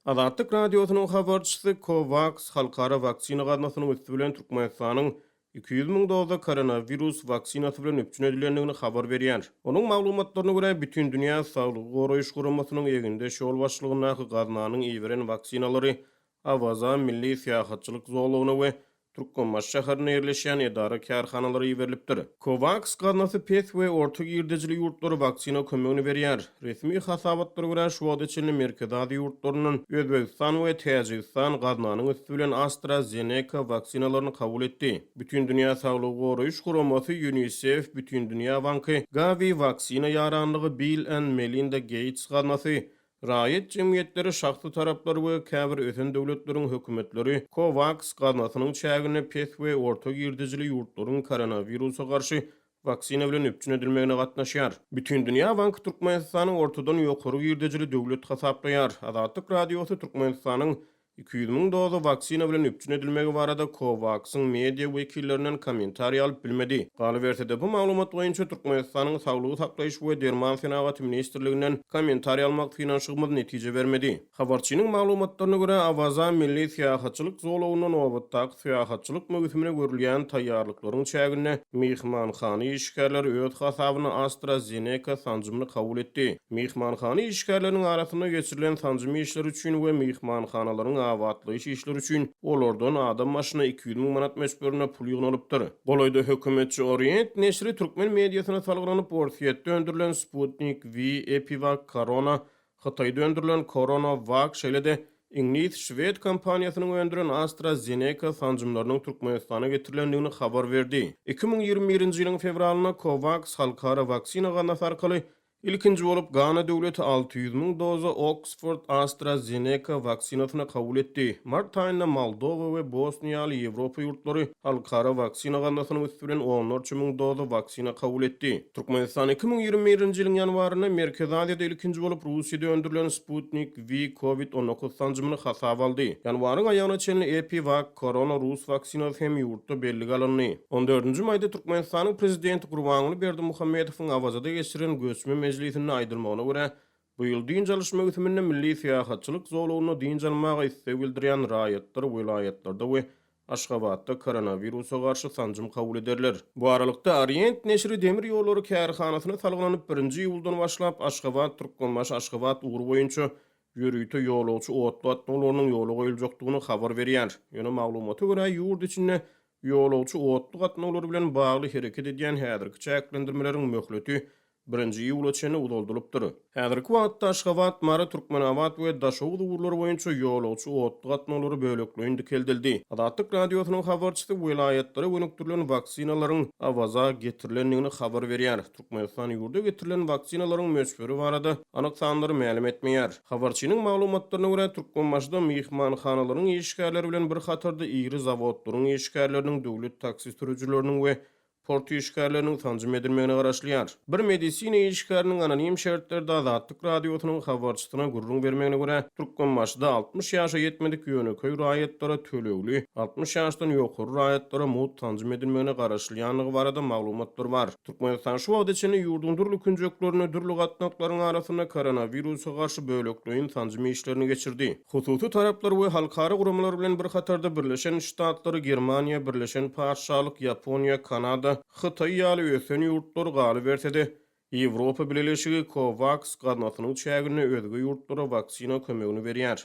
Azatlyk radiosynyň habarçysy COVAX halkara vaksina gadnasynyň üstü bilen Türkmenistanyň 200 000 doza koronavirus vaksinasy bilen öpçün edilendigini habar berýär. Onuň maglumatlaryna görä bütün dünýä saglyk goraýyş guramasynyň eginde şol başlygyna gadnanyň iýeren vaksinalary Awaza milli syýahatçylyk zoglugyna we Türkmenbaş şäherine ýerleşýän edara kärhanalary ýeberilipdir. COVAX gadnasy pes we orta girdejili ýurtlary vaksina kömegini berýär. Resmi hasabatlara görä şu wagt içinde Merkez Aziýa ýurtlarynyň Özbegistan we Täjikistan gadnanyň üstü bilen AstraZeneca vaksinalaryny kabul etdi. Bütün dünýä saglyk goraýyş guramasy UNICEF, Bütün dünýä banky, Gavi vaksina ýaranlygy Bill and Melinda Gates gadnasy Raýat jemgyýetleri, şahsy taraplar we käbir ösen döwletleriň hökümetleri COVAX gadnasynyň çägine pes we orta girdejili ýurtlaryň koronawirusa garşy vaksina bilen öpçün edilmegine gatnaşýar. Bütün dünýä banky Türkmenistanyň ortadan ýokary girdejili döwlet hasaplaýar. Azatlyk radiosy Türkmenistanyň 200 000 doza vaksina bilen öpçün edilmegi barada COVAX'yň media wekillerinden kommentariýa alyp bilmedi. Galyberse bu maglumat boýunça Türkmenistanyň Saglygy saklaýyş we Derman Senagat ministrliginden kommentariýa almak finansyýy netije bermedi. Habarçynyň maglumatlaryna görä Awaza milli syýahatçylyk zoglugynyň obatdaky syýahatçylyk mögüsüne görülýän taýýarlyklaryň çägine mehmanhany işgärleri öz hasabyna AstraZeneca sanjymyny kabul etdi. Mehmanhany işgärleriniň arasynda geçirilen sanjymy işler üçin we mehmanhanalaryň awatlyş işler üçin olardan adam maşyna 200 000 manat meşberine pul ýygnalypdyr. Golaýda hökümetçi Orient neşri türkmen mediasyna salgylanyp Orsiýetde öndürilen Sputnik V, Epivac, Corona, Hataýda öndürilen CoronaVac şeýle-de İngiliz Şwed kompaniýasynyň öndüren AstraZeneca sanjymlarynyň Türkmenistana getirilendigini habar berdi. 2021-nji ýylyň fevralyna COVAX halkara vaksina gadnasy arkaly İlkinci bolup Gana döwleti 600 000 doza Oxford AstraZeneca vaksinasyny kabul etdi. Mart aýynda Moldova we Bosniýa ýaly Ýewropa ýurtlary halkara vaksina gadnasynyň üstü bilen 14 000 doza vaksina kabul etdi. Türkmenistan 2021-nji ýylyň ýanwaryna Merkez Aziýada ilkinci bolup Russiýada öndürilen Sputnik V COVID-19 sanjymyny hasaba aldy. Ýanwaryň aýagyna çenli Epivac Corona Rus vaksinasy hem ýurtda belli alındy. 14-nji maýda Türkmenistanyň prezidenti Gurbanuly Berdimuhammedowyň Awazada geçiren göçme meclisinin aýdylmagyna görä, bu ýyl din çalışma ötüminde milli syýahatçylyk zoglugyny din jalmagy istek bildirýän raýatlar vilayatlarda we Aşgabatda koronawirusa garşy sanjym kabul ederler. Bu aralykda Orient neşri demir ýollary kärhanasyna salgylanyp 1-nji ýuldan başlap Aşgabat, Türkmenbaş, Aşgabat ugur boýunça ýürüýte ýolagçy otlatmagylarynyň ýoly goýuljakdygyny habar berýär. Ýöne maglumata görä ýurt içinde ýolagçy otlatmaglary bilen bagly hereket edýän häzirki çäklendirmeleriň möhleti 1-nji ýyla çenli udaldylypdyr. Häzirki wagtda Aşgabat, Mara, Türkmenawat we Daşowut ugrlary boýunça ýolagçy otlatmalary böleklerinde keldildi. Azatlyk radiosynyň habarçysy vilayatlary önüktirilen vaksinalaryň Awaza getirilendigini habar berýär. Türkmenistan ýurda getirilen vaksinalaryň möçberi barada anyk sanlary ma'lum etmeýär. Habarçynyň maglumatlaryna görä Türkmenbaşda mehmanhanalaryň işgärleri bilen bir hatarda ýyry zawodlaryň işgärleriniň döwlet taksi sürüjileriniň we portu işgärleriniň tanjym edilmegine garaşlýar. Bir medisina işgäriniň anonim şertlerde Azatlyk radiosynyň habarçysyna gurrun bermegine görä Türkmenbaşda 60 ýaşa ýetmedik ýöneköý raýatlara tölegli, 60 ýaşdan ýokary raýatlara mut tanjym edilmegine garaşlýanlygy barada maglumatlar bar. Türkmenistan şu wagt içinde ýurdun durly künjeklerini, durly gatnaklaryň arasynda koronawirusa garşy bölekleýin tanjym işlerini geçirdi. Hususy taraplar we halkara guramalar bilen bir hatarda Birleşen Ştatlary, Germaniýa, Birleşen Paşalyk, Ýaponiýa, Kanada, Hitaý ýaly ösen ýurtlar galy berse-de, Ýewropa Birleşigi COVAX gadnasynyň çägine özge ýurtlara vaksina kömegini berýär.